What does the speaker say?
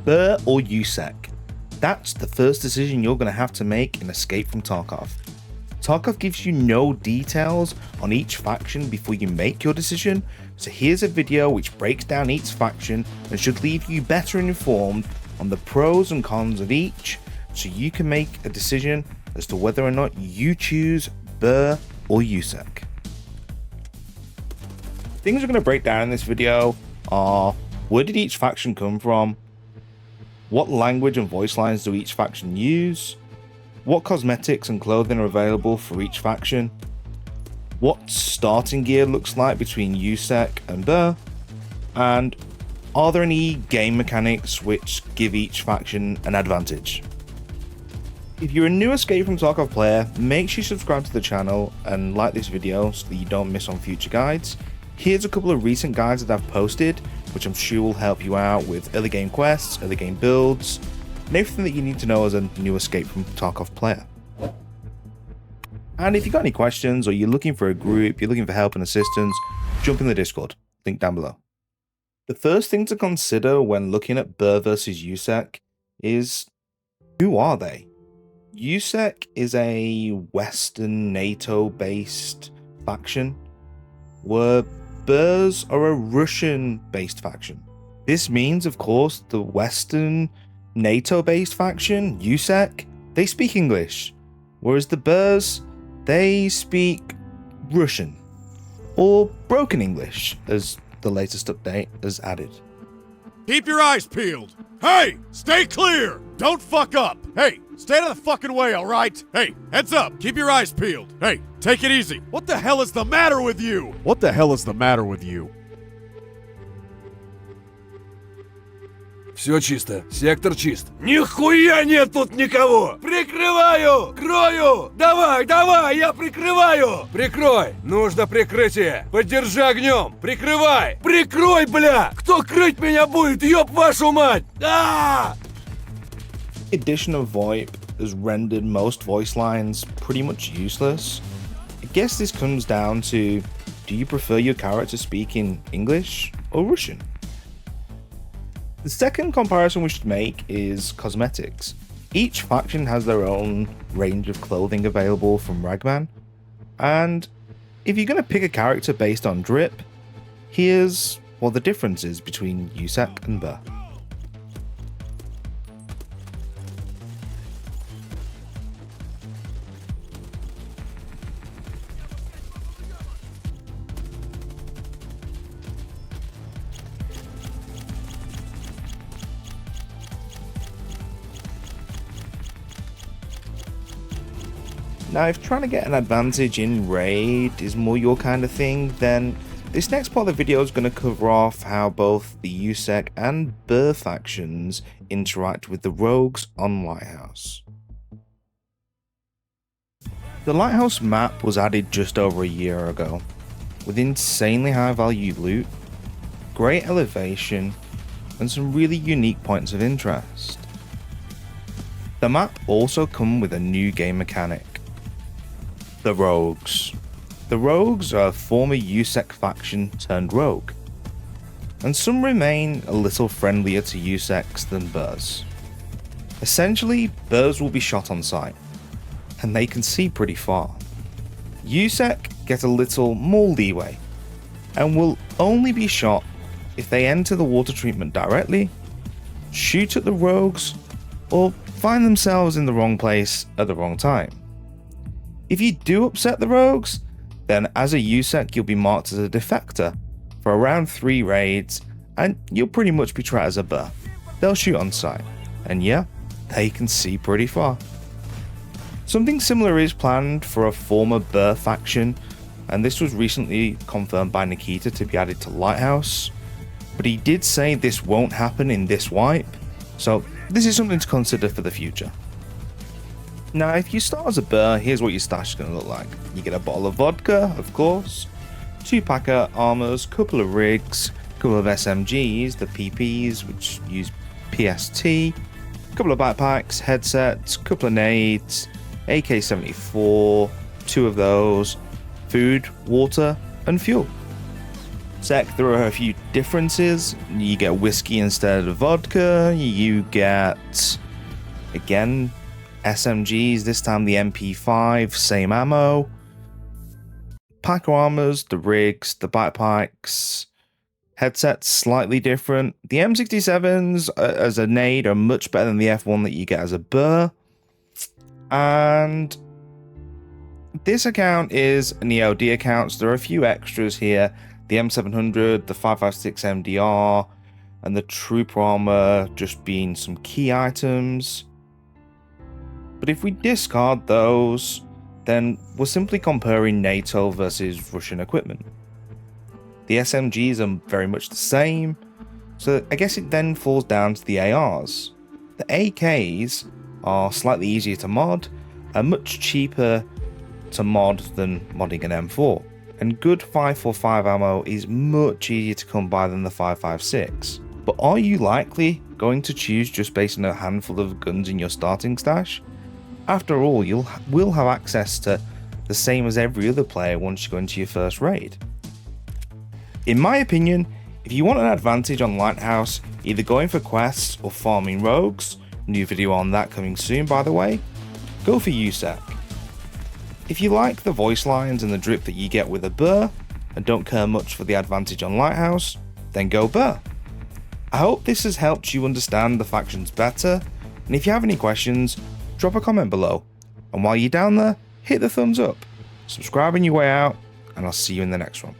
Burr or USEC? That's the first decision you're going to have to make in Escape from Tarkov. Tarkov gives you no details on each faction before you make your decision, so here's a video which breaks down each faction and should leave you better informed on the pros and cons of each, so you can make a decision as to whether or not you choose Burr or USEC. Things we're going to break down in this video are: where did each faction come from? What language and voice lines do each faction use? What cosmetics and clothing are available for each faction? What starting gear looks like between USEC and Burr? And are there any game mechanics which give each faction an advantage? If you're a new Escape from Tarkov player, make sure you subscribe to the channel and like this video so that you don't miss on future guides. Here's a couple of recent guides that I've posted, which I'm sure will help you out with early game quests, early game builds, and everything that you need to know as a new Escape from Tarkov player. And if you've got any questions, or you're looking for a group, you're looking for help and assistance, jump in the Discord, link down below. The first thing to consider when looking at Burr versus USEC is, who are they? USEC is a Western NATO-based faction, where Burrs are a Russian-based faction. This means, of course, the Western NATO-based faction, USEC, they speak English, whereas the Burrs, they speak Russian, or broken English, as the latest update has added. Keep your eyes peeled. Hey, stay clear. Don't fuck up. Hey, stay out of the fucking way, all right? Hey, heads up. Keep your eyes peeled. Hey, take it easy. What the hell is the matter with you? What the hell is the matter with you? Все чисто. Сектор чист. Нихуя нет тут никого! Прикрываю! Крою! Давай, давай, я прикрываю! Прикрой! Нужно прикрытие! Поддержи огнем! Прикрывай! Прикрой, бля! Кто крыть меня будет, ёб вашу мать! А! Addition of VoIP has rendered most voice lines pretty much useless. I guess this comes down to, do you prefer your character speaking English or Russian? The second comparison we should make is cosmetics. Each faction has their own range of clothing available from Ragman, and if you're going to pick a character based on drip, here's what the difference is between USEC and Burr. Now, if trying to get an advantage in raid is more your kind of thing, then this next part of the video is going to cover off how both the USEC and Burr factions interact with the rogues on Lighthouse. The Lighthouse map was added just over a year ago, with insanely high value loot, great elevation, and some really unique points of interest. The map also comes with a new game mechanic: the Rogues. The Rogues are a former USEC faction turned rogue, and some remain a little friendlier to USECs than Burrs. Essentially, Burrs will be shot on sight, and they can see pretty far. USEC get a little more leeway, and will only be shot if they enter the water treatment directly, shoot at the Rogues, or find themselves in the wrong place at the wrong time. If you do upset the Rogues, then as a USEC you'll be marked as a defector for around 3 raids, and you'll pretty much be treated as a Burr. They'll shoot on sight, and yeah, they can see pretty far. Something similar is planned for a former Burr faction, and this was recently confirmed by Nikita to be added to Lighthouse, but he did say this won't happen in this wipe, so this is something to consider for the future. Now, if you start as a Burr, here's what your stash is going to look like. You get a bottle of vodka, of course, 2-packer armors, couple of rigs, couple of SMGs, the PPs, which use PST, couple of backpacks, headsets, couple of nades, AK-74, 2 of those, food, water, and fuel. USEC, there are a few differences. You get whiskey instead of vodka. You get, again, SMGs, this time the MP5, same ammo. Pack armors, the rigs, the backpacks, headsets slightly different. The M67s as a nade are much better than the F1 that you get as a burr. And this account is an EOD account, so there are a few extras here. The M700, the 556 MDR, and the trooper armor just being some key items. But if we discard those, then we're simply comparing NATO versus Russian equipment. The SMGs are very much the same, so I guess it then falls down to the ARs. The AKs are slightly easier to mod, and much cheaper to mod than modding an M4. And good 545 ammo is much easier to come by than the 556. But are you likely going to choose just based on a handful of guns in your starting stash? After all, you will have access to the same as every other player once you go into your first raid. In my opinion, if you want an advantage on Lighthouse, either going for quests or farming rogues, new video on that coming soon by the way, go for USEC. If you like the voice lines and the drip that you get with a burr, and don't care much for the advantage on Lighthouse, then go burr. I hope this has helped you understand the factions better, and if you have any questions, drop a comment below, and while you're down there, hit the thumbs up, subscribe on your way out, and I'll see you in the next one.